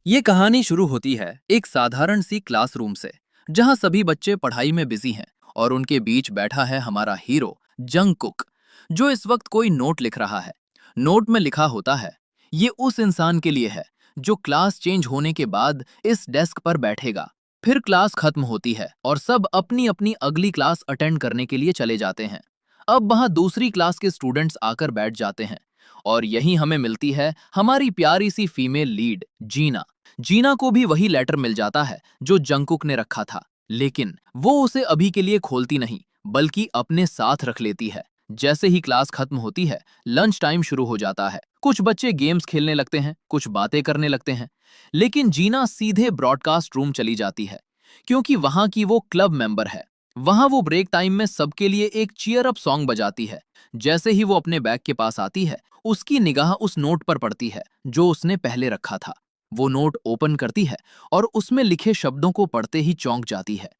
ये कहानी शुरू होती है एक साधारण सी क्लासरूम से, जहां सभी बच्चे पढ़ाई में बिजी हैं और उनके बीच बैठा है हमारा हीरो जंगकुक, जो इस वक्त कोई नोट लिख रहा है। नोट में लिखा होता है, ये उस इंसान के लिए है जो क्लास चेंज होने के बाद इस डेस्क पर बैठेगा। फिर क्लास खत्म होती है और सब अपनी अपनी अगली क्लास अटेंड करने के लिए चले जाते हैं। अब वहां दूसरी क्लास के स्टूडेंट्स आकर बैठ जाते हैं और यही हमें मिलती है हमारी प्यारी सी फीमेल लीड जीना। जीना को भी वही लेटर मिल जाता है जो जंगकुक ने रखा था, लेकिन वो उसे अभी के लिए खोलती नहीं, बल्कि अपने साथ रख लेती है। जैसे ही क्लास खत्म होती है, लंच टाइम शुरू हो जाता है। कुछ बच्चे गेम्स खेलने लगते हैं, कुछ बातें करने लगते हैं, लेकिन जीना सीधे ब्रॉडकास्ट रूम चली जाती है, क्योंकि वहां की वो क्लब मेंबर है। वहां वो ब्रेक टाइम में सबके लिए एक चीयर अप सॉन्ग बजाती है। जैसे ही वो अपने बैग के पास आती है, उसकी निगाह उस नोट पर पड़ती है जो उसने पहले रखा था। वो नोट ओपन करती है और उसमें लिखे शब्दों को पढ़ते ही चौंक जाती है।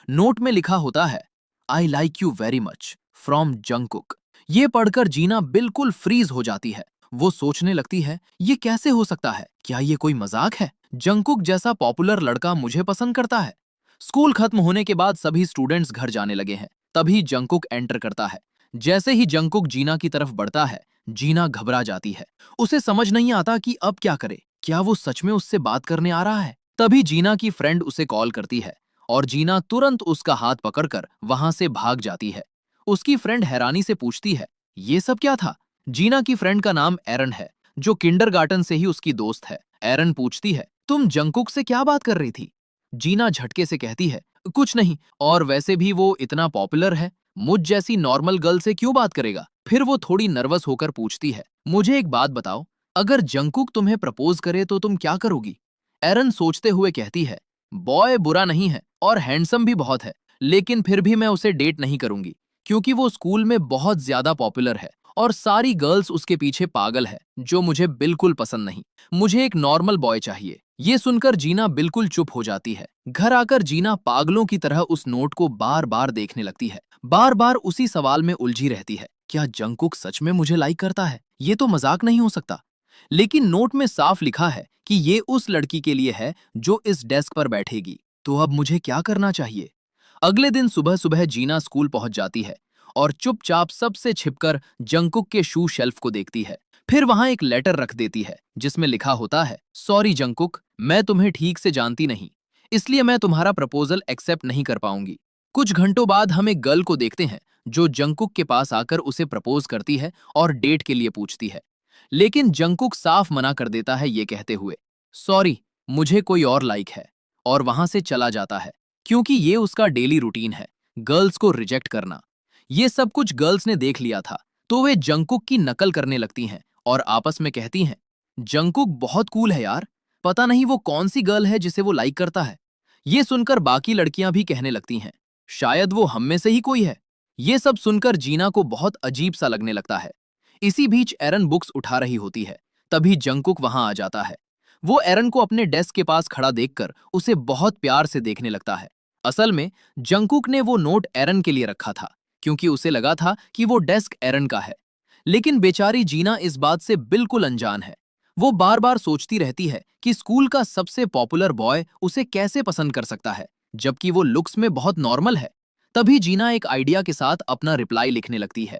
नोट में लिखा होता है, I like you very much from Jungkook. ये पढ़कर जीना बिल्कुल फ्रीज हो जाती है। वो सोचने लगती है, ये कैसे हो सकता है? क्या ये कोई मजाक है? जंगकुक जैसा पॉपुलर लड़का मुझे पसंद करता है। स्कूल खत्म होने के बाद सभी स्टूडेंट्स घर जाने लगे हैं। तभी जंगकुक एंटर करता है। जैसे ही जंगकुक जीना की तरफ बढ़ता है, जीना घबरा जाती है। उसे समझ नहीं आता कि अब क्या करे। क्या वो सच में उससे बात करने आ रहा है? तभी जीना की फ्रेंड उसे कॉल करती है और जीना तुरंत उसका हाथ पकड़कर वहां से भाग जाती है। उसकी फ्रेंड हैरानी से पूछती है, ये सब क्या था? जीना की फ्रेंड का नाम एरन है, जो किंडरगार्टन से ही उसकी दोस्त है। एरन पूछती है, तुम जंगकुक से क्या बात कर रही थी? जीना झटके से कहती है, कुछ नहीं, और वैसे भी वो इतना पॉपुलर है, मुझ जैसी नॉर्मल गर्ल से क्यों बात करेगा? फिर वो थोड़ी नर्वस होकर पूछती है, मुझे एक बात बताओ, अगर जंगकुक तुम्हें प्रपोज करे तो तुम क्या करोगी? एरन सोचते हुए कहती है, बॉय बुरा नहीं है और हैंडसम भी बहुत है, लेकिन फिर भी मैं उसे डेट नहीं करूंगी, क्योंकि वो स्कूल में बहुत ज्यादा पॉपुलर है और सारी गर्ल्स उसके पीछे पागल है, जो मुझे बिल्कुल पसंद नहीं। मुझे एक नॉर्मल बॉय चाहिए। ये सुनकर जीना बिल्कुल चुप हो जाती है। घर आकर जीना पागलों की तरह उस नोट को बार बार देखने लगती है। बार बार उसी सवाल में उलझी रहती है, क्या जंगकुक सच में मुझे लाइक करता है? ये तो मजाक नहीं हो सकता। लेकिन नोट में साफ लिखा है कि ये उस लड़की के लिए है जो इस डेस्क पर बैठेगी। तो अब मुझे क्या करना चाहिए? अगले दिन सुबह सुबह जीना स्कूल पहुंच जाती है और चुपचाप सबसे छिपकर जंगकुक के शू शेल्फ को देखती है। फिर वहां एक लेटर रख देती है जिसमें लिखा होता है, सॉरी जंगकुक, मैं तुम्हें ठीक से जानती नहीं, इसलिए मैं तुम्हारा प्रपोजल एक्सेप्ट नहीं कर पाऊंगी। कुछ घंटों बाद हम एक गर्ल को देखते हैं जो जंगकुक के पास आकर उसे प्रपोज करती है और डेट के लिए पूछती है। लेकिन जंगकुक साफ मना कर देता है, ये कहते हुए, सॉरी, मुझे कोई और लाइक है, और वहां से चला जाता है, क्योंकि ये उसका डेली रूटीन है, गर्ल्स को रिजेक्ट करना। ये सब कुछ गर्ल्स ने देख लिया था, तो वे जंगकुक की नकल करने लगती हैं और आपस में कहती हैं, जंगकुक बहुत कूल है यार, पता नहीं वो कौन सी गर्ल है जिसे वो लाइक करता है। ये सुनकर बाकी लड़कियां भी कहने लगती हैं, शायद वो हम में से ही कोई है। ये सब सुनकर जीना को बहुत अजीब सा लगने लगता है। इसी बीच एरन बुक्स उठा रही होती है। तभी जंगकुक वहां आ जाता है। वो एरन को अपने डेस्क के पास खड़ा देखकर उसे बहुत प्यार से देखने लगता है। असल में जंगकुक ने वो नोट एरन के लिए रखा था, क्योंकि उसे लगा था कि वो डेस्क एरन का है। लेकिन बेचारी जीना इस बात से बिल्कुल अनजान है। वो बार बार सोचती रहती है कि स्कूल का सबसे पॉपुलर बॉय उसे कैसे पसंद कर सकता है, जबकि वो लुक्स में बहुत नॉर्मल है। तभी जीना एक आइडिया के साथ अपना रिप्लाई लिखने लगती है,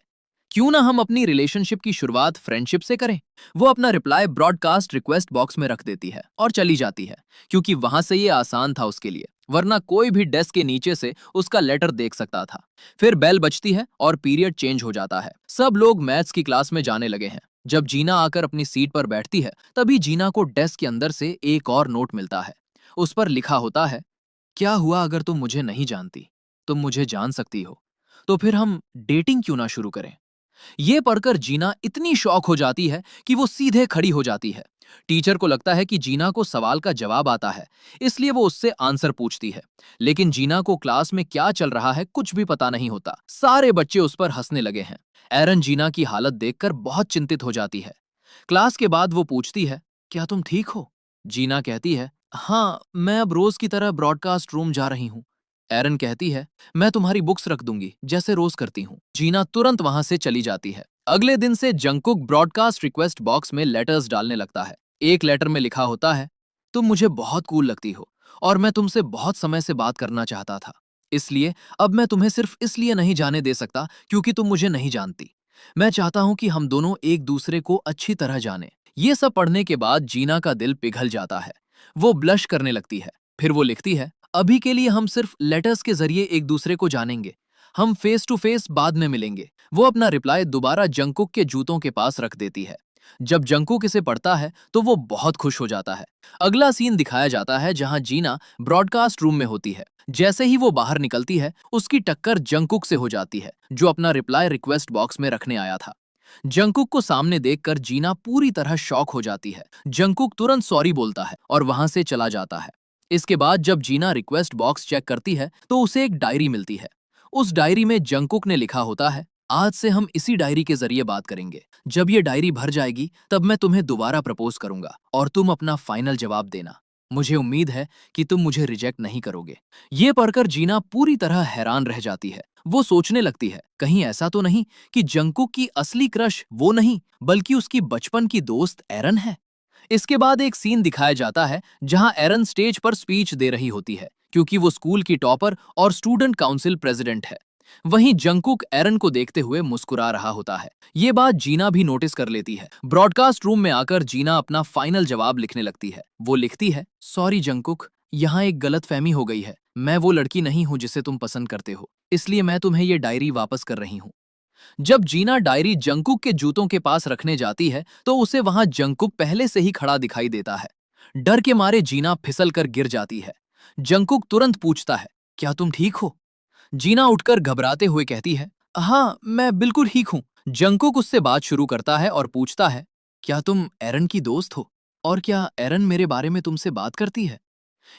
क्यों ना हम अपनी रिलेशनशिप की शुरुआत फ्रेंडशिप से करें। वो अपना रिप्लाई ब्रॉडकास्ट रिक्वेस्ट बॉक्स में रख देती है और चली जाती है, क्योंकि वहां से ये आसान था उसके लिए, वरना कोई भी डेस्क के नीचे से उसका लेटर देख सकता था। फिर बेल बजती है और पीरियड चेंज हो जाता है। सब लोग मैथ्स की क्लास में जाने लगे हैं। जब जीना आकर अपनी सीट पर बैठती है, तभी जीना को डेस्क के अंदर से एक और नोट मिलता है। उस पर लिखा होता है, क्या हुआ अगर तुम मुझे नहीं जानती? तुम मुझे जान सकती हो, तो फिर हम डेटिंग क्यों ना शुरू करें? ये पढ़कर जीना इतनी शॉक हो जाती है कि वो सीधे खड़ी हो जाती है। टीचर को लगता है कि जीना को सवाल का जवाब आता है, इसलिए वो उससे आंसर पूछती है। लेकिन जीना को क्लास में क्या चल रहा है कुछ भी पता नहीं होता। सारे बच्चे उस पर हंसने लगे हैं। एरन जीना की हालत देखकर बहुत चिंतित हो जाती है। क्लास के बाद वो पूछती है, क्या तुम ठीक हो? जीना कहती है, हाँ, मैं अब रोज की तरह ब्रॉडकास्ट रूम जा रही हूँ। एरन कहती है, मैं तुम्हारी बुक्स रख दूंगी जैसे रोज करती हूँ। जीना तुरंत वहां से चली जाती है। अगले दिन से जंगकुक ब्रॉडकास्ट रिक्वेस्ट बॉक्स में लेटर्स डालने लगता है। एक लेटर में लिखा होता है, तुम मुझे बहुत कूल लगती हो और मैं तुमसे बहुत समय से बात करना चाहता था। इसलिए अब मैं तुम्हें सिर्फ इसलिए नहीं जाने दे सकता क्योंकि तुम मुझे नहीं जानती। मैं चाहता हूं कि हम दोनों एक दूसरे को अच्छी तरह जाने। ये सब पढ़ने के बाद जीना का दिल पिघल जाता है। वो ब्लश करने लगती है। फिर वो लिखती है, अभी के लिए हम सिर्फ लेटर्स के जरिए एक दूसरे को जानेंगे। हम फेस टू फेस बाद में मिलेंगे। वो अपना रिप्लाई दोबारा जंकुक के जूतों के पास रख देती है। जब जंकुक इसे पढ़ता है तो वो बहुत खुश हो जाता है। अगला सीन दिखाया जाता है जहां जीना ब्रॉडकास्ट रूम में होती है। जैसे ही वो बाहर निकलती है, उसकी टक्कर जंकुक से हो जाती है, जो अपना रिप्लाई रिक्वेस्ट बॉक्स में रखने आया था। जंकुक को सामने देखकर जीना पूरी तरह शॉक हो जाती है। जंकुक तुरंत सॉरी बोलता है और वहां से चला जाता है। इसके बाद जब जीना रिक्वेस्ट बॉक्स चेक करती है तो उसे एक डायरी मिलती है। उस डायरी में जंकुक ने लिखा होता है, आज से हम इसी डायरी के जरिए बात करेंगे। जब ये डायरी भर जाएगी तब मैं तुम्हें दोबारा प्रपोज करूंगा और तुम अपना फाइनल जवाब देना। मुझे उम्मीद है कि तुम मुझे रिजेक्ट नहीं करोगे। ये पढ़कर जीना पूरी तरह हैरान रह जाती है। वो सोचने लगती है, कहीं ऐसा तो नहीं कि जंकुक की असली क्रश वो नहीं बल्कि उसकी बचपन की दोस्त एरन है। इसके बाद एक सीन दिखाया जाता है जहां एरन स्टेज पर स्पीच दे रही होती है क्योंकि वो स्कूल की टॉपर और स्टूडेंट काउंसिल प्रेसिडेंट है। वहीं जंकुक एरन को देखते हुए मुस्कुरा रहा होता है। ये बात जीना भी नोटिस कर लेती है। ब्रॉडकास्ट रूम में आकर जीना अपना फाइनल जवाब लिखने लगती है। वो लिखती है, सॉरी जंकुक, यहाँ एक गलतफहमी हो गई है। मैं वो लड़की नहीं हूँ जिसे तुम पसंद करते हो, इसलिए मैं तुम्हें ये डायरी वापस कर रही हूँ। जब जीना डायरी जंकुक के जूतों के पास रखने जाती है तो उसे वहां जंकुक पहले से ही खड़ा दिखाई देता है। डर के मारे जीना फिसल कर गिर जाती है। जंकुक तुरंत पूछता है, क्या तुम ठीक हो? जीना उठकर घबराते हुए कहती है, हाँ मैं बिल्कुल ठीक हूँ। जंकुक उससे बात शुरू करता है और पूछता है, क्या तुम एरन की दोस्त हो और क्या एरन मेरे बारे में तुमसे बात करती है?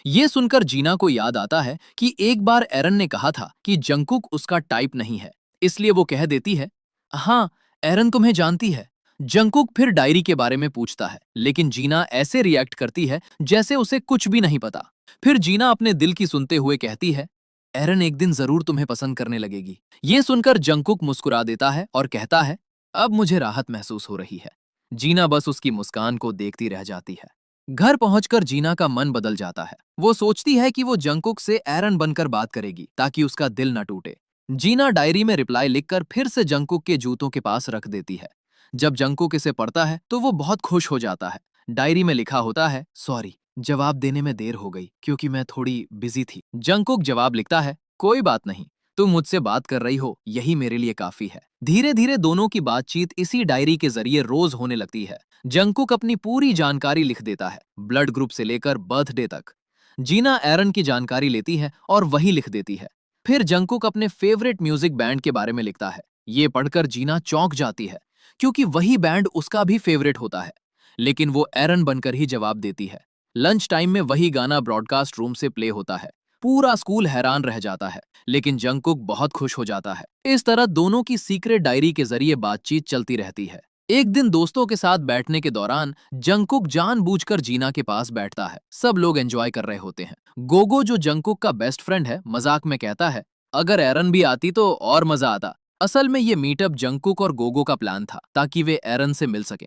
ये सुनकर जीना को याद आता है कि एक बार एरन ने कहा था कि जंकुक उसका टाइप नहीं है। इसलिए वो कह देती है, हाँ एरन तुम्हें जानती है। जंकुक फिर डायरी के बारे में पूछता है, लेकिन जीना ऐसे रिएक्ट करती है जैसे उसे कुछ भी नहीं पता। फिर जीना अपने दिल की सुनते हुए कहती है, एरन एक दिन जरूर तुम्हें पसंद करने लगेगी। ये सुनकर जंकुक मुस्कुरा देता है और कहता है, अब मुझे राहत महसूस हो रही है। जीना बस उसकी मुस्कान को देखती रह जाती है। घर पहुंचकर जीना का मन बदल जाता है। वो सोचती है कि वो जंकुक से एरन बनकर बात करेगी ताकि उसका दिल न टूटे। जीना डायरी में रिप्लाई लिखकर फिर से जंकुक के जूतों के पास रख देती है। जब जंकुक इसे पढ़ता है तो वो बहुत खुश हो जाता है। डायरी में लिखा होता है, सॉरी, जवाब देने में देर हो गई क्योंकि मैं थोड़ी बिजी थी। जंकुक जवाब लिखता है, कोई बात नहीं, तुम मुझसे बात कर रही हो, यही मेरे लिए काफी है। धीरे धीरे दोनों की बातचीत इसी डायरी के जरिए रोज होने लगती है। जंकुक अपनी पूरी जानकारी लिख देता है, ब्लड ग्रुप से लेकर बर्थडे तक। जीना एरन की जानकारी लेती है और वही लिख देती है। फिर जंकुक अपने फेवरेट म्यूजिक बैंड के बारे में लिखता है। ये पढ़कर जीना चौंक जाती है क्योंकि वही बैंड उसका भी फेवरेट होता है। लेकिन वो एरन बनकर ही जवाब देती है। लंच टाइम में वही गाना ब्रॉडकास्ट रूम से प्ले होता है। पूरा स्कूल हैरान रह जाता है, लेकिन जंकुक बहुत खुश हो जाता है। इस तरह दोनों की सीक्रेट डायरी के जरिए बातचीत चलती रहती है। एक दिन दोस्तों के साथ बैठने के दौरान जंकुक जानबूझकर जीना के पास बैठता है। सब लोग एंजॉय कर रहे होते हैं। गोगो, जो जंकुक का बेस्ट फ्रेंड है, मजाक में कहता है, अगर एरन भी आती तो और मजा आता। असल में ये मीटअप जंकुक और गोगो का प्लान था ताकि वे एरन से मिल सकें,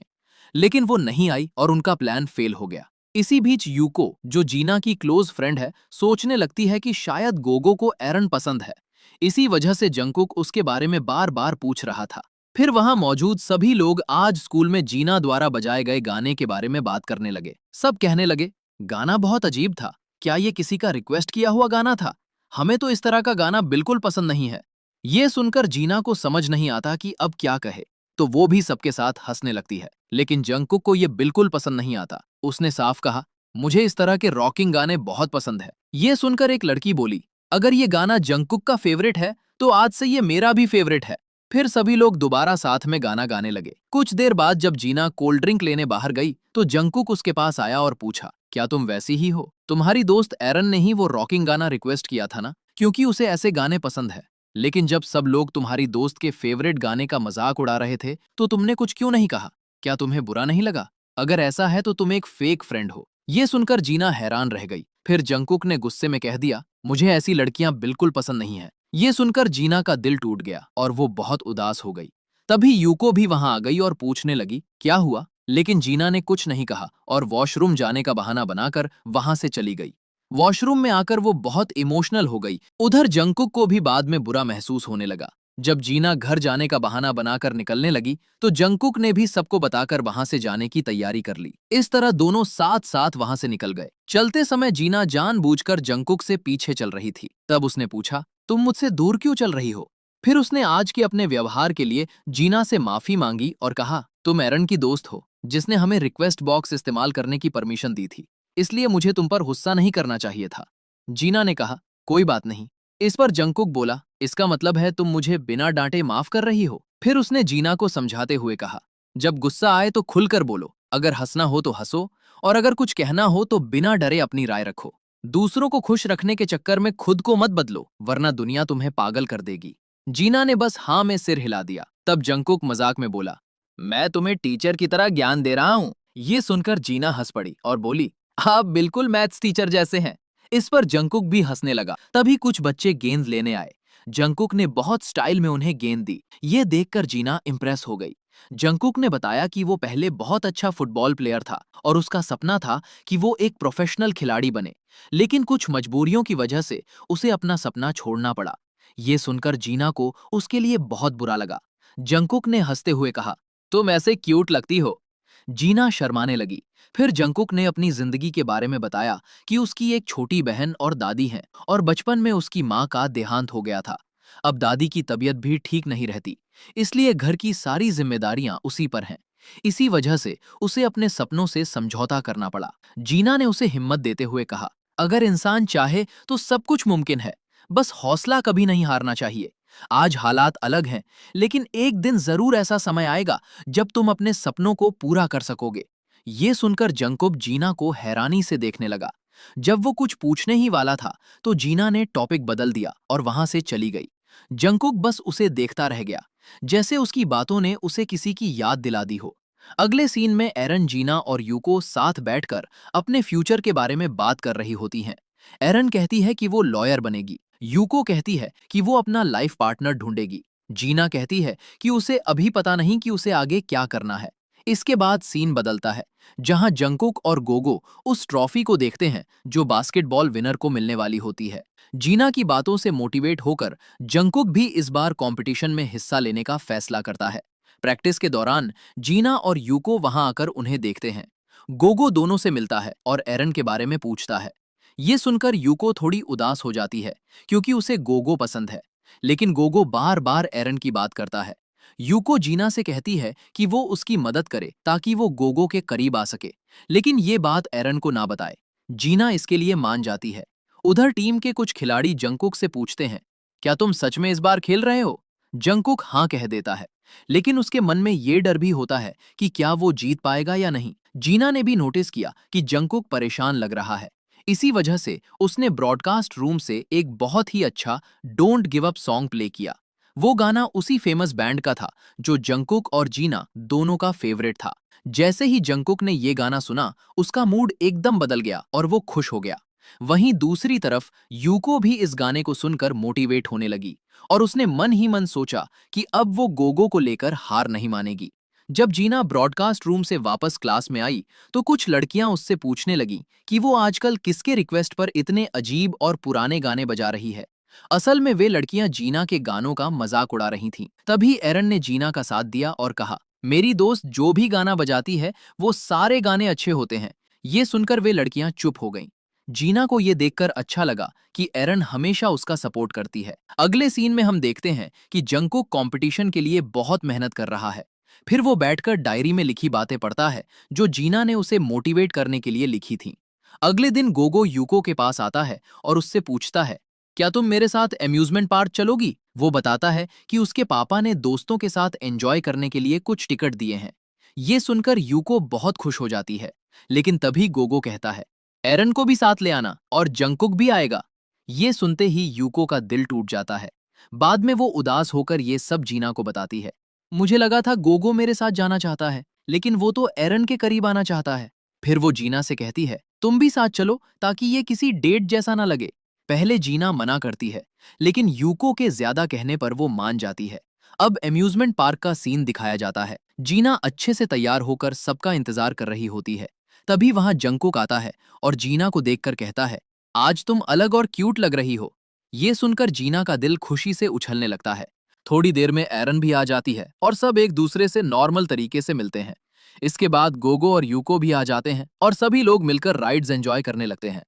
लेकिन वो नहीं आई और उनका प्लान फेल हो गया। इसी बीच यूको, जो जीना की क्लोज फ्रेंड है, सोचने लगती है कि शायद गोगो को एरन पसंद है। इसी वजह से जंकुक उसके बारे में बार बार पूछ रहा था। फिर वहां मौजूद सभी लोग आज स्कूल में जीना द्वारा बजाए गए गाने के बारे में बात करने लगे। सब कहने लगे, गाना बहुत अजीब था, क्या ये किसी का रिक्वेस्ट किया हुआ गाना था? हमें तो इस तरह का गाना बिल्कुल पसंद नहीं है। ये सुनकर जीना को समझ नहीं आता कि अब क्या कहे, तो वो भी सबके साथ हंसने लगती है। लेकिन जंकुक को ये बिल्कुल पसंद नहीं आता। उसने साफ कहा, मुझे इस तरह के रॉकिंग गाने बहुत पसंद है। ये सुनकर एक लड़की बोली, अगर ये गाना जंकुक का फेवरेट है तो आज से ये मेरा भी फेवरेट है। फिर सभी लोग दोबारा साथ में गाना गाने लगे। कुछ देर बाद जब जीना कोल्ड ड्रिंक लेने बाहर गई तो जंकुक उसके पास आया और पूछा, क्या तुम वैसी ही हो? तुम्हारी दोस्त एरन ने ही वो रॉकिंग गाना रिक्वेस्ट किया था ना, क्योंकि उसे ऐसे गाने पसंद है। लेकिन जब सब लोग तुम्हारी दोस्त के फेवरेट गाने का मजाक उड़ा रहे थे तो तुमने कुछ क्यों नहीं कहा? क्या तुम्हें बुरा नहीं लगा? अगर ऐसा है तो तुम एक फेक फ्रेंड हो। ये सुनकर जीना हैरान रह गई। फिर जंकुक ने गुस्से में कह दिया, मुझे ऐसी लड़कियां बिल्कुल पसंद नहीं है। ये सुनकर जीना का दिल टूट गया और वो बहुत उदास हो गई। तभी यूको भी वहां आ गई और पूछने लगी, क्या हुआ? लेकिन जीना ने कुछ नहीं कहा और वॉशरूम जाने का बहाना बनाकर वहां से चली गई। वॉशरूम में आकर वो बहुत इमोशनल हो गई। उधर जंगकुक को भी बाद में बुरा महसूस होने लगा। जब जीना घर जाने का बहाना बनाकर निकलने लगी तो जंगकुक ने भी सबको बताकर वहां से जाने की तैयारी कर ली। इस तरह दोनों साथ साथ वहां से निकल गए। चलते समय जीना जानबूझकर जंगकुक से पीछे चल रही थी। तब उसने पूछा, तुम मुझसे दूर क्यों चल रही हो? फिर उसने आज के अपने व्यवहार के लिए जीना से माफी मांगी और कहा, तुम एरन की दोस्त हो जिसने हमें रिक्वेस्ट बॉक्स इस्तेमाल करने की परमिशन दी थी, इसलिए मुझे तुम पर गुस्सा नहीं करना चाहिए था। जीना ने कहा, कोई बात नहीं। इस पर जंगकुक बोला, इसका मतलब है तुम मुझे बिना डांटे माफ कर रही हो? फिर उसने जीना को समझाते हुए कहा, जब गुस्सा आए तो खुलकर बोलो, अगर हंसना हो तो हंसो और अगर कुछ कहना हो तो बिना डरे अपनी राय रखो। दूसरों को खुश रखने के चक्कर में खुद को मत बदलो, वरना दुनिया तुम्हें पागल कर देगी। जीना ने बस हाँ में सिर हिला दिया। तब जंगकुक मजाक में बोला, मैं तुम्हें टीचर की तरह ज्ञान दे रहा हूँ। ये सुनकर जीना हंस पड़ी और बोली, आप बिल्कुल मैथ्स टीचर जैसे हैं। इस पर जंगकुक भी हंसने लगा। तभी कुछ बच्चे गेंद लेने आए। जंगकुक ने बहुत स्टाइल में उन्हें गेंद दी। ये देखकर जीना इम्प्रेस हो गई। जंगकुक ने बताया कि वो पहले बहुत अच्छा फुटबॉल प्लेयर था और उसका सपना था कि वो एक प्रोफेशनल खिलाड़ी बने, लेकिन कुछ मजबूरियों की वजह से उसे अपना सपना छोड़ना पड़ा। ये सुनकर जीना को उसके लिए बहुत बुरा लगा। जंगकुक ने हंसते हुए कहा, तुम ऐसे क्यूट लगती हो। जीना शर्माने लगी। फिर जंगकुक ने अपनी जिंदगी के बारे में बताया कि उसकी एक छोटी बहन और दादी हैं और बचपन में उसकी माँ का देहांत हो गया था। अब दादी की तबीयत भी ठीक नहीं रहती, इसलिए घर की सारी जिम्मेदारियां उसी पर हैं। इसी वजह से उसे अपने सपनों से समझौता करना पड़ा। जीना ने उसे हिम्मत देते हुए कहा, अगर इंसान चाहे तो सब कुछ मुमकिन है, बस हौसला कभी नहीं हारना चाहिए। आज हालात अलग हैं, लेकिन एक दिन जरूर ऐसा समय आएगा जब तुम अपने सपनों को पूरा कर सकोगे। ये सुनकर जंगकुक जीना को हैरानी से देखने लगा। जब वो कुछ पूछने ही वाला था तो जीना ने टॉपिक बदल दिया और वहां से चली गई। जंगकुक बस उसे देखता रह गया, जैसे उसकी बातों ने उसे किसी की याद दिला दी हो। अगले सीन में एरन, जीना और यूको साथ बैठकर अपने फ्यूचर के बारे में बात कर रही होती हैं। एरन कहती है कि वो लॉयर बनेगी। यूको कहती है कि वो अपना लाइफ पार्टनर ढूंढेगी। जीना कहती है कि उसे अभी पता नहीं कि उसे आगे क्या करना है। इसके बाद सीन बदलता है, जहां जंगकुक और गोगो उस ट्रॉफी को देखते हैं जो बास्केटबॉल विनर को मिलने वाली होती है। जीना की बातों से मोटिवेट होकर जंगकुक भी इस बार कंपटीशन में हिस्सा लेने का फैसला करता है। प्रैक्टिस के दौरान जीना और यूको वहां आकर उन्हें देखते हैं। गोगो दोनों से मिलता है और एरन के बारे में पूछता है। ये सुनकर यूको थोड़ी उदास हो जाती है, क्योंकि उसे गोगो पसंद है, लेकिन गोगो बार बार एरन की बात करता है। यूको जीना से कहती है कि वो उसकी मदद करे ताकि वो गोगो के करीब आ सके, लेकिन ये बात एरन को ना बताए। जीना इसके लिए मान जाती है। उधर टीम के कुछ खिलाड़ी जंगकुक से पूछते हैं, क्या तुम सच में इस बार खेल रहे हो? जंगकुक हाँ कह देता है, लेकिन उसके मन में ये डर भी होता है कि क्या वो जीत पाएगा या नहीं। जीना ने भी नोटिस किया कि जंगकुक परेशान लग रहा है। इसी वजह से उसने ब्रॉडकास्ट रूम से एक बहुत ही अच्छा don't give up song play किया। वो गाना उसी फेमस बैंड का था जो जंगकुक और जीना दोनों का फेवरेट था। जैसे ही जंगकुक ने ये गाना सुना, उसका मूड एकदम बदल गया और वो खुश हो गया। वहीं दूसरी तरफ यूको भी इस गाने को सुनकर मोटिवेट होने लगी और उसने मन ही मन सोचा कि अब वो गोगो को लेकर हार नहीं मानेगी। जब जीना ब्रॉडकास्ट रूम से वापस क्लास में आई तो कुछ लड़कियां उससे पूछने लगी कि वो आजकल किसके रिक्वेस्ट पर इतने अजीब और पुराने गाने बजा रही है। असल में वे लड़कियां जीना के गानों का मजाक उड़ा रही थीं। तभी एरन ने जीना का साथ दिया और कहा, मेरी दोस्त जो भी गाना बजाती है वो सारे गाने अच्छे होते हैं। ये सुनकर वे लड़कियां चुप हो गईं। जीना को ये देखकर अच्छा लगा कि एरन हमेशा उसका सपोर्ट करती है। अगले सीन में हम देखते हैं कि जंगकुक कंपटीशन के लिए बहुत मेहनत कर रहा है। फिर वो बैठकर डायरी में लिखी बातें पढ़ता है जो जीना ने उसे मोटिवेट करने के लिए लिखी थीं। अगले दिन गोगो यूको के पास आता है और उससे पूछता है, क्या तुम मेरे साथ अम्यूजमेंट पार्क चलोगी? वो बताता है कि उसके पापा ने दोस्तों के साथ एंजॉय करने के लिए कुछ टिकट दिए हैं। ये सुनकर यूको बहुत खुश हो जाती है, लेकिन तभी गोगो कहता है, एरन को भी साथ ले आना और जंगकुक भी आएगा। ये सुनते ही यूको का दिल टूट जाता है। बाद में वो उदास होकर ये सब जीना को बताती है, मुझे लगा था गोगो मेरे साथ जाना चाहता है, लेकिन वो तो एरन के करीब आना चाहता है। फिर वो जीना से कहती है, तुम भी साथ चलो ताकि ये किसी डेट जैसा ना लगे। पहले जीना मना करती है, लेकिन यूको के ज्यादा कहने पर वो मान जाती है। अब अम्यूजमेंट पार्क का सीन दिखाया जाता है। जीना अच्छे से तैयार होकर सबका इंतजार कर रही होती है। तभी वहां जंकुक आता है और जीना को देखकर कहता है, आज तुम अलग और क्यूट लग रही हो। ये सुनकर जीना का दिल खुशी से उछलने लगता है। थोड़ी देर में एरन भी आ जाती है और सब एक दूसरे से नॉर्मल तरीके से मिलते हैं। इसके बाद गोगो और यूको भी आ जाते हैं और सभी लोग मिलकर राइड्स एंजॉय करने लगते हैं।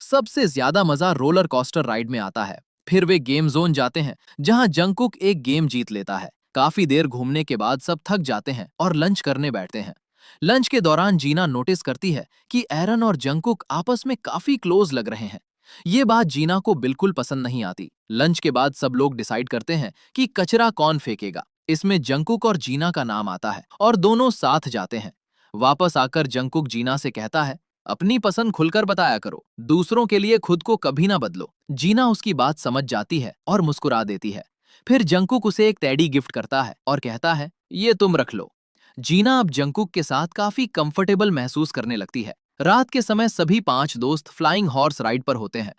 सबसे ज्यादा मजा रोलर कोस्टर राइड में आता है। फिर वे गेम जोन जाते हैं जहां जंकुक एक गेम जीत लेता है। काफी देर घूमने के बाद सब थक जाते हैं और लंच करने बैठते हैं। लंच के दौरान जीना नोटिस करती है कि एरन और जंकुक आपस में काफी क्लोज लग रहे हैं। ये बात जीना को बिल्कुल पसंद नहीं आती। लंच के बाद सब लोग डिसाइड करते हैं कि कचरा कौन फेंकेगा। इसमें जंकुक और जीना का नाम आता है और दोनों साथ जाते हैं। वापस आकर जंकुक जीना से कहता है, अपनी पसंद खुलकर बताया करो, दूसरों के लिए खुद को कभी ना बदलो। जीना उसकी बात समझ जाती है और मुस्कुरा देती है। फिर जंकुक उसे एक टेडी गिफ्ट करता है और कहता है, ये तुम रख लो। जीना अब जंकुक के साथ काफी कंफर्टेबल महसूस करने लगती है। रात के समय सभी 5 दोस्त फ्लाइंग हॉर्स राइड पर होते हैं।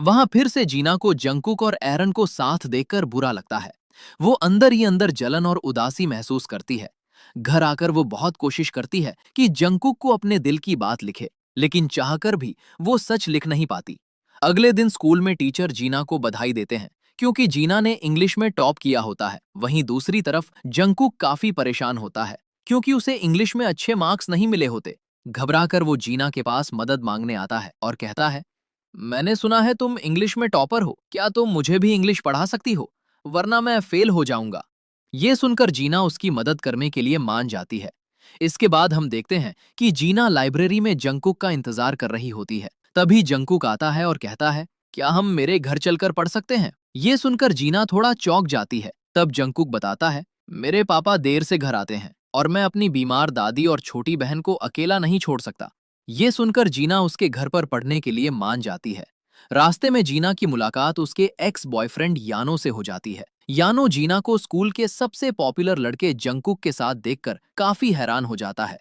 वहां फिर से जीना को जंकुक और एरन को साथ देखकर बुरा लगता है। वो अंदर ही अंदर जलन और उदासी महसूस करती है। घर आकर वो बहुत कोशिश करती है कि जंकुक को अपने दिल की बात लिखे, लेकिन चाहकर भी वो सच लिख नहीं पाती। अगले दिन स्कूल में टीचर जीना को बधाई देते हैं क्योंकि जीना ने इंग्लिश में टॉप किया होता है। वहीं दूसरी तरफ जंकुक काफी परेशान होता है क्योंकि उसे इंग्लिश में अच्छे मार्क्स नहीं मिले होते। घबराकर वो जीना के पास मदद मांगने आता है और कहता है, मैंने सुना है तुम इंग्लिश में टॉपर हो, क्या तुम मुझे भी इंग्लिश पढ़ा सकती हो, वरना मैं फेल हो जाऊंगा। ये सुनकर जीना उसकी मदद करने के लिए मान जाती है। इसके बाद हम देखते हैं कि जीना लाइब्रेरी में जंकुक का इंतजार कर रही होती है। तभी जंकुक आता है और कहता है, क्या हम मेरे घर चलकर पढ़ सकते हैं। ये सुनकर जीना थोड़ा चौंक जाती है। तब जंकुक बताता है, मेरे पापा देर से घर आते हैं और मैं अपनी बीमार दादी और छोटी बहन को अकेला नहीं छोड़ सकता। ये सुनकर जीना उसके घर पर पढ़ने के लिए मान जाती है। रास्ते में जीना की मुलाकात उसके एक्स बॉयफ्रेंड यानो से हो जाती है। यानो जीना को स्कूल के सबसे पॉपुलर लड़के जंकुक के साथ देखकर काफी हैरान हो जाता है।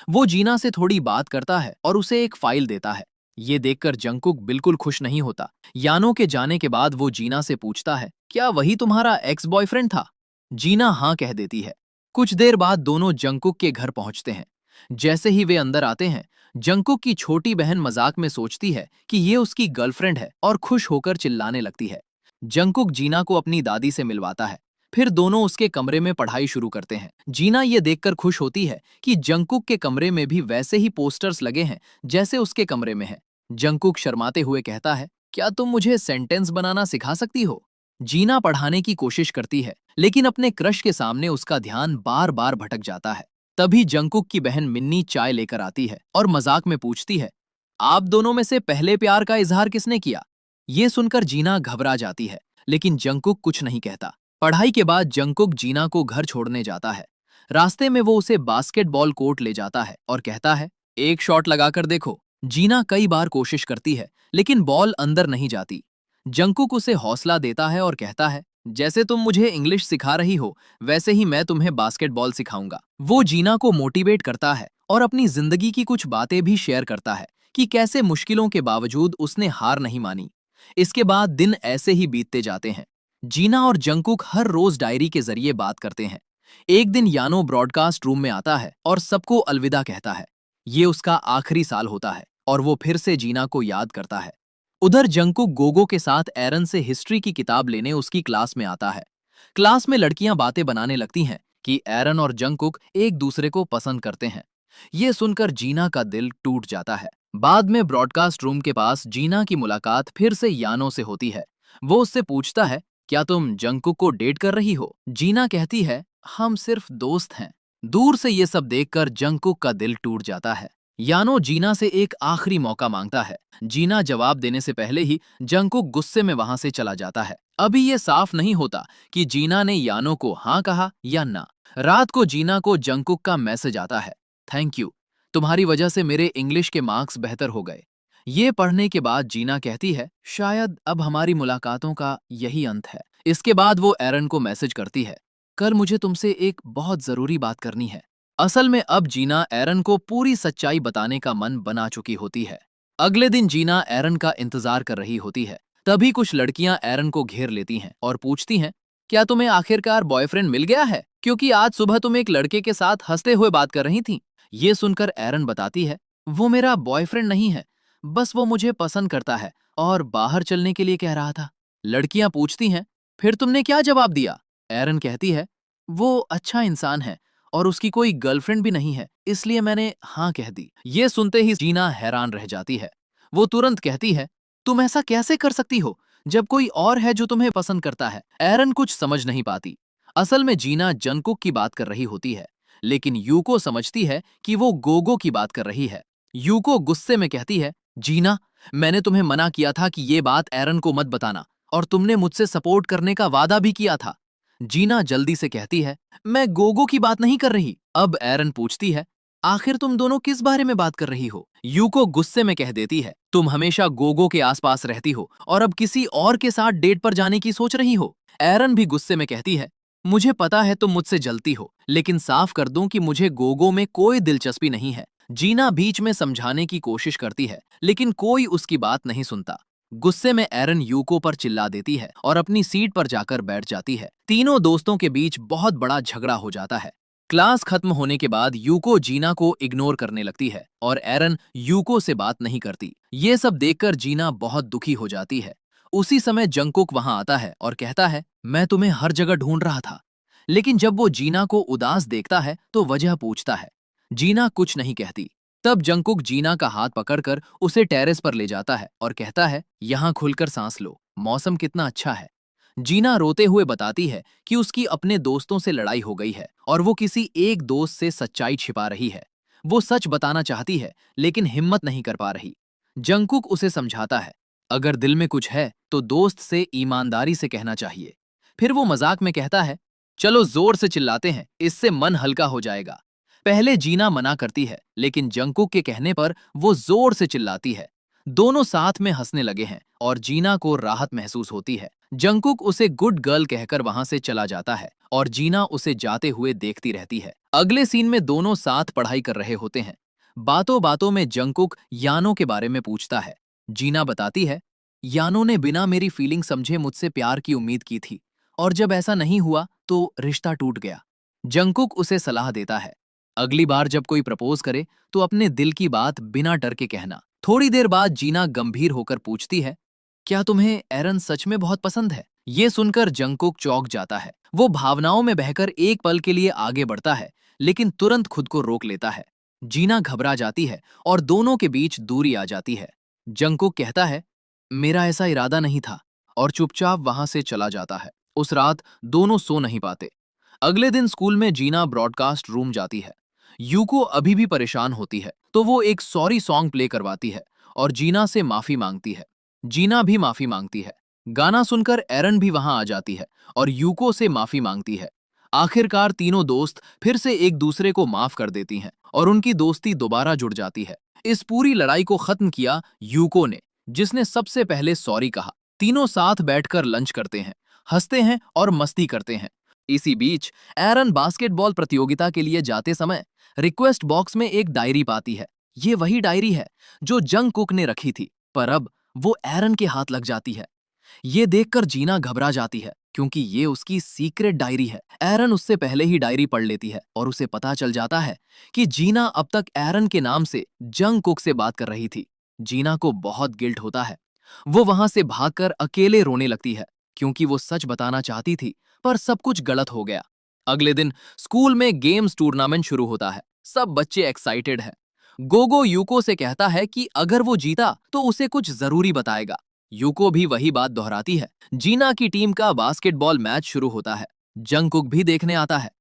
वो जीना से थोड़ी बात करता है और उसे एक फाइल देता है। ये देखकर जंकुक बिल्कुल खुश नहीं होता। यानो के जाने के बाद वो जीना से पूछता है, क्या वही तुम्हारा एक्स बॉयफ्रेंड था। जीना हाँ कह देती है। कुछ देर बाद दोनों जंकुक के घर पहुंचते हैं। जैसे ही वे अंदर आते हैं, जंकुक की छोटी बहन मजाक में सोचती है कि ये उसकी गर्लफ्रेंड है और खुश होकर चिल्लाने लगती है। जंकुक जीना को अपनी दादी से मिलवाता है। फिर दोनों उसके कमरे में पढ़ाई शुरू करते हैं। जीना ये देखकर खुश होती है कि जंकुक के कमरे में भी वैसे ही पोस्टर्स लगे हैं जैसे उसके कमरे में है। जंकुक शर्माते हुए कहता है, क्या तुम मुझे सेंटेंस बनाना सिखा सकती हो। जीना पढ़ाने की कोशिश करती है, लेकिन अपने क्रश के सामने उसका ध्यान बार बार भटक जाता है। तभी जंकुक की बहन मिन्नी चाय लेकर आती है और मजाक में पूछती है, आप दोनों में से पहले प्यार का इजहार किसने किया। ये सुनकर जीना घबरा जाती है, लेकिन जंकुक कुछ नहीं कहता। पढ़ाई के बाद जंकुक जीना को घर छोड़ने जाता है। रास्ते में वो उसे बास्केटबॉल कोर्ट ले जाता है और कहता है, एक शॉट लगाकर देखो। जीना कई बार कोशिश करती है, लेकिन बॉल अंदर नहीं जाती। जंकुक उसे हौसला देता है और कहता है, जैसे तुम मुझे इंग्लिश सिखा रही हो वैसे ही मैं तुम्हें बास्केटबॉल सिखाऊंगा। वो जीना को मोटिवेट करता है और अपनी जिंदगी की कुछ बातें भी शेयर करता है कि कैसे मुश्किलों के बावजूद उसने हार नहीं मानी। इसके बाद दिन ऐसे ही बीतते जाते हैं। जीना और जंकुक हर रोज डायरी के जरिए बात करते हैं। एक दिन यानो ब्रॉडकास्ट रूम में आता है और सबको अलविदा कहता है। ये उसका आखिरी साल होता है और वो फिर से जीना को याद करता है। उधर जंकुक गोगो के साथ एरन से हिस्ट्री की किताब लेने उसकी क्लास में आता है। क्लास में लड़कियां बातें बनाने लगती हैं कि एरन और जंकुक एक दूसरे को पसंद करते हैं। ये सुनकर जीना का दिल टूट जाता है। बाद में ब्रॉडकास्ट रूम के पास जीना की मुलाकात फिर से यानो से होती है। वो उससे पूछता है, क्या तुम जंकुक को डेट कर रही हो। जीना कहती है, हम सिर्फ दोस्त हैं। दूर से ये सब देखकर जंकुक का दिल टूट जाता है। यानो जीना से एक आखिरी मौका मांगता है। जीना जवाब देने से पहले ही जंकुक गुस्से में वहां से चला जाता है। अभी ये साफ नहीं होता कि जीना ने यानो को हाँ कहा या ना। रात को जीना को जंकुक का मैसेज आता है, थैंक यू, तुम्हारी वजह से मेरे इंग्लिश के मार्क्स बेहतर हो गए। ये पढ़ने के बाद जीना कहती है, शायद अब हमारी मुलाकातों का यही अंत है। इसके बाद वो एरन को मैसेज करती है, कल मुझे तुमसे एक बहुत जरूरी बात करनी है। असल में अब जीना एरन को पूरी सच्चाई बताने का मन बना चुकी होती है। अगले दिन जीना एरन का इंतजार कर रही होती है। तभी कुछ लड़कियां एरन को घेर लेती हैं और पूछती हैं, क्या तुम्हें आखिरकार बॉयफ्रेंड मिल गया है? क्योंकि आज सुबह तुम एक लड़के के साथ हंसते हुए बात कर रही थी। ये सुनकर एरन बताती है, वो मेरा बॉयफ्रेंड नहीं है, बस वो मुझे पसंद करता है और बाहर चलने के लिए कह रहा था। लड़कियां पूछती हैं, फिर तुमने क्या जवाब दिया? एरन कहती है, वो अच्छा इंसान है और उसकी कोई गर्लफ्रेंड भी नहीं है, इसलिए मैंने हाँ कह दी। ये सुनते ही जीना हैरान रह जाती है। वो तुरंत कहती है, तुम ऐसा कैसे कर सकती हो जब कोई और है जो तुम्हें पसंद करता है? एरन कुछ समझ नहीं पाती। असल में जीना जंगकुक की बात कर रही होती है, लेकिन यूको समझती है कि वो गोगो की बात कर रही है। यूको गुस्से में कहती है, जीना, मैंने तुम्हें मना किया था कि ये बात एरन को मत बताना, और तुमने मुझसे सपोर्ट करने का वादा भी किया था। जीना जल्दी से कहती है, मैं गोगो की बात नहीं कर रही। अब एरन पूछती है, आखिर तुम दोनों किस बारे में बात कर रही हो? यूको गुस्से में कह देती है, तुम हमेशा गोगो के आसपास रहती हो और अब किसी और के साथ डेट पर जाने की सोच रही हो। एरन भी गुस्से में कहती है, मुझे पता है तुम मुझसे जलती हो, लेकिन साफ कर दूं कि मुझे गोगो में कोई दिलचस्पी नहीं है। जीना बीच में समझाने की कोशिश करती है, लेकिन कोई उसकी बात नहीं सुनता। गुस्से में एरन यूको पर चिल्ला देती है और अपनी सीट पर जाकर बैठ जाती है। तीनों दोस्तों के बीच बहुत बड़ा झगड़ा हो जाता है। क्लास खत्म होने के बाद यूको जीना को इग्नोर करने लगती है और एरन यूको से बात नहीं करती। ये सब देखकर जीना बहुत दुखी हो जाती है। उसी समय जंगकुक वहां आता है और कहता है, मैं तुम्हें हर जगह ढूंढ रहा था। लेकिन जब वो जीना को उदास देखता है तो वजह पूछता है। जीना कुछ नहीं कहती। तब जंगकुक जीना का हाथ पकड़कर उसे टेरेस पर ले जाता है और कहता है, यहाँ खुलकर सांस लो, मौसम कितना अच्छा है। जीना रोते हुए बताती है कि उसकी अपने दोस्तों से लड़ाई हो गई है और वो किसी एक दोस्त से सच्चाई छिपा रही है। वो सच बताना चाहती है, लेकिन हिम्मत नहीं कर पा रही। जंगकुक उसे समझाता है, अगर दिल में कुछ है तो दोस्त से ईमानदारी से कहना चाहिए। फिर वो मजाक में कहता है, चलो जोर से चिल्लाते हैं, इससे मन हल्का हो जाएगा। पहले जीना मना करती है, लेकिन जंगकुक के कहने पर वो जोर से चिल्लाती है। दोनों साथ में हंसने लगे हैं और जीना को राहत महसूस होती है। जंगकुक उसे गुड गर्ल कहकर वहां से चला जाता है और जीना उसे जाते हुए देखती रहती है। अगले सीन में दोनों साथ पढ़ाई कर रहे होते हैं। बातों बातों में जंगकुक यानो के बारे में पूछता है। जीना बताती है, यानो ने बिना मेरी फीलिंग समझे मुझसे प्यार की उम्मीद की थी, और जब ऐसा नहीं हुआ तो रिश्ता टूट गया। जंगकुक उसे सलाह देता है, अगली बार जब कोई प्रपोज करे तो अपने दिल की बात बिना डर के कहना। थोड़ी देर बाद जीना गंभीर होकर पूछती है, क्या तुम्हें एरन सच में बहुत पसंद है? ये सुनकर जंगकुक चौंक जाता है। वो भावनाओं में बहकर एक पल के लिए आगे बढ़ता है, लेकिन तुरंत खुद को रोक लेता है। जीना घबरा जाती है और दोनों के बीच दूरी आ जाती है। जंगकुक कहता है, मेरा ऐसा इरादा नहीं था, और चुपचाप वहां से चला जाता है। उस रात दोनों सो नहीं पाते। अगले दिन स्कूल में जीना ब्रॉडकास्ट रूम जाती है। यूको अभी भी परेशान होती है, तो वो एक सॉरी सॉन्ग प्ले करवाती है और जीना से माफी मांगती है। जीना भी माफी मांगती है। गाना सुनकर एरन भी वहां आ जाती है और यूको से माफी मांगती है। आखिरकार तीनों दोस्त फिर से एक दूसरे को माफ कर देती हैं और उनकी दोस्ती दोबारा जुड़ जाती है। इस पूरी लड़ाई को खत्म किया यूको ने, जिसने सबसे पहले सॉरी कहा। तीनों साथ बैठकर लंच करते हैं, हंसते हैं और मस्ती करते हैं। इसी बीच एरन बास्केटबॉल प्रतियोगिता के लिए जाते समय रिक्वेस्ट बॉक्स में एक डायरी पाती है। ये वही डायरी है जो जंगकुक ने रखी थी, पर अब वो एरन के हाथ लग जाती है। ये देखकर जीना घबरा जाती है, क्योंकि ये उसकी सीक्रेट डायरी है। एरन उससे पहले ही डायरी पढ़ लेती है और उसे पता चल जाता है कि जीना अब तक एरन के नाम से जंगकुक से बात कर रही थी। जीना को बहुत गिल्ट होता है। वो वहां से भागकर अकेले रोने लगती है, क्योंकि वो सच बताना चाहती थी, पर सब कुछ गलत हो गया। अगले दिन स्कूल में गेम्स टूर्नामेंट शुरू होता है। सब बच्चे एक्साइटेड हैं। गोगो यूको से कहता है कि अगर वो जीता तो उसे कुछ जरूरी बताएगा। यूको भी वही बात दोहराती है। जीना की टीम का बास्केटबॉल मैच शुरू होता है। जंगकुक भी देखने आता है।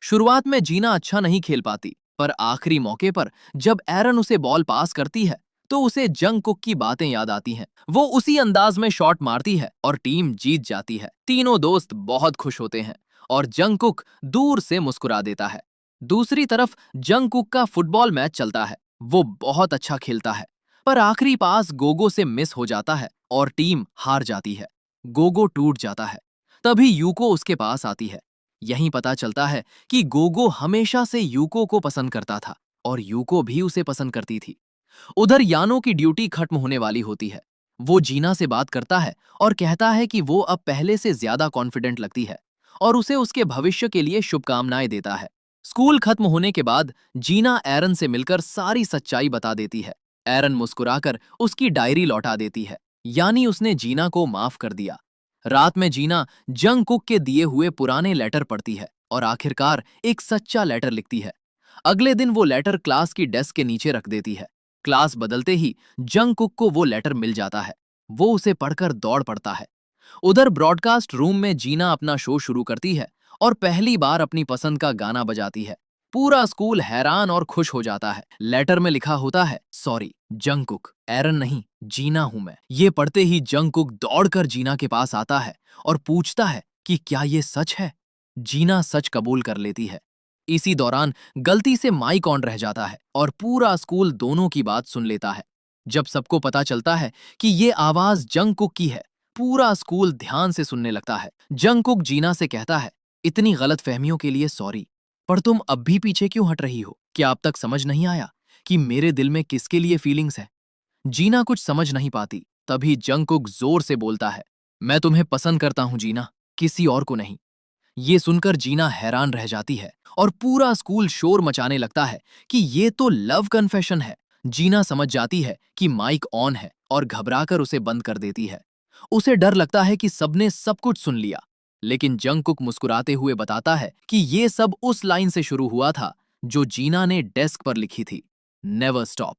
शुरुआत में जीना अच्छा नहीं खेल पाती, पर आखिरी मौके पर जब एरन उसे बॉल पास करती है तो उसे जंगकुक की बातें याद आती हैं। वो उसी अंदाज में शॉट मारती है और टीम जीत जाती है। तीनों दोस्त बहुत खुश होते हैं और जंगकुक दूर से मुस्कुरा देता है। दूसरी तरफ जंगकुक का फुटबॉल मैच चलता है। वो बहुत अच्छा खेलता है, पर आखिरी पास गोगो से मिस हो जाता है और टीम हार जाती है। गोगो टूट जाता है। तभी यूको उसके पास आती है। यहीं पता चलता है कि गोगो हमेशा से यूको को पसंद करता था और यूको भी उसे पसंद करती थी। उधर यानो की ड्यूटी खत्म होने वाली होती है। वो जीना से बात करता है और कहता है कि वो अब पहले से ज्यादा कॉन्फिडेंट लगती है। और उसे उसके भविष्य के लिए शुभकामनाएं देता है। स्कूल खत्म होने के बाद जीना एरन से मिलकर सारी सच्चाई बता देती है। एरन मुस्कुराकर उसकी डायरी लौटा देती है, यानी उसने जीना को माफ कर दिया। रात में जीना जंगकुक के दिए हुए पुराने लेटर पढ़ती है और आखिरकार एक सच्चा लेटर लिखती है। अगले दिन वो लेटर क्लास की डेस्क के नीचे रख देती है। क्लास बदलते ही जंगकुक को वो लेटर मिल जाता है। वो उसे पढ़कर दौड़ पड़ता है। उधर ब्रॉडकास्ट रूम में जीना अपना शो शुरू करती है और पहली बार अपनी पसंद का गाना बजाती है। पूरा स्कूल हैरान और खुश हो जाता है। लेटर में लिखा होता है, सॉरी जंगकुक, एरन नहीं जीना हूं मैं। ये पढ़ते ही जंगकुक दौड़कर जीना के पास आता है और पूछता है कि क्या ये सच है। जीना सच कबूल कर लेती है। इसी दौरान गलती से माइक ऑन रह जाता है और पूरा स्कूल दोनों की बात सुन लेता है। जब सबको पता चलता है कि ये आवाज जंगकुक की है, पूरा स्कूल ध्यान से सुनने लगता है। जंगकुक जीना से कहता है, इतनी गलतफहमियों के लिए सॉरी, पर तुम अब भी पीछे क्यों हट रही हो? क्या अब तक समझ नहीं आया कि मेरे दिल में किसके लिए फीलिंग्स है? जीना कुछ समझ नहीं पाती। तभी जंगकुक जोर से बोलता है, मैं तुम्हें पसंद करता हूं जीना, किसी और को नहीं। ये सुनकर जीना हैरान रह जाती है और पूरा स्कूल शोर मचाने लगता है कि ये तो लव कन्फेशन है। जीना समझ जाती है कि माइक ऑन है और घबराकर उसे बंद कर देती है। उसे डर लगता है कि सबने सब कुछ सुन लिया, लेकिन जंगकुक मुस्कुराते हुए बताता है कि ये सब उस लाइन से शुरू हुआ था जो जीना ने डेस्क पर लिखी थी, नेवर स्टॉप।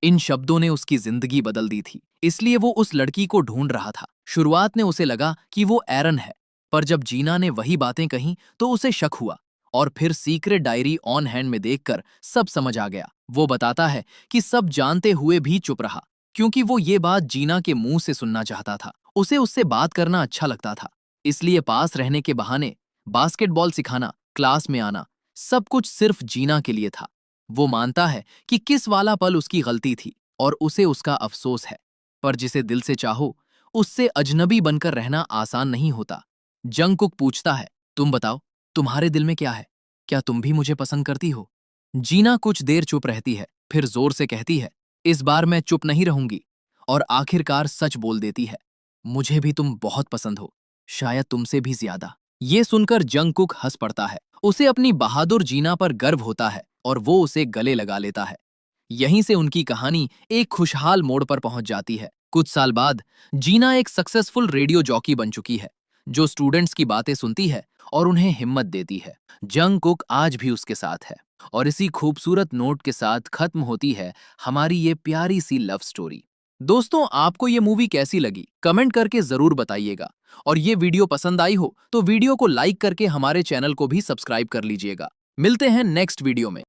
इन शब्दों ने उसकी जिंदगी बदल दी थी, इसलिए वो उस लड़की को ढूंढ रहा था। शुरुआत में उसे लगा कि वो एरन है, पर जब जीना ने वही बातें कहीं तो उसे शक हुआ और फिर सीक्रेट डायरी ऑन हैंड में देखकर सब समझ आ गया। वो बताता है कि सब जानते हुए भी चुप रहा क्योंकि वो ये बात जीना के मुंह से सुनना चाहता था। उसे उससे बात करना अच्छा लगता था, इसलिए पास रहने के बहाने बास्केटबॉल सिखाना, क्लास में आना, सब कुछ सिर्फ जीना के लिए था। वो मानता है कि किस वाला पल उसकी गलती थी और उसे उसका अफसोस है, पर जिसे दिल से चाहो उससे अजनबी बनकर रहना आसान नहीं होता। जंगकुक पूछता है, तुम बताओ, तुम्हारे दिल में क्या है? क्या तुम भी मुझे पसंद करती हो? जीना कुछ देर चुप रहती है, फिर जोर से कहती है, इस बार मैं चुप नहीं रहूंगी, और आखिरकार सच बोल देती है, मुझे भी तुम बहुत पसंद हो, शायद तुमसे भी ज्यादा। ये सुनकर जंगकुक हंस पड़ता है। उसे अपनी बहादुर जीना पर गर्व होता है और वो उसे गले लगा लेता है। यहीं से उनकी कहानी एक खुशहाल मोड़ पर पहुंच जाती है। कुछ साल बाद जीना एक सक्सेसफुल रेडियो जॉकी बन चुकी है, जो स्टूडेंट्स की बातें सुनती है और उन्हें हिम्मत देती है। जंगकुक आज भी उसके साथ है। और इसी खूबसूरत नोट के साथ खत्म होती है हमारी ये प्यारी सी लव स्टोरी। दोस्तों, आपको ये मूवी कैसी लगी कमेंट करके जरूर बताइएगा, और ये वीडियो पसंद आई हो तो वीडियो को लाइक करके हमारे चैनल को भी सब्सक्राइब कर लीजिएगा। मिलते हैं नेक्स्ट वीडियो में।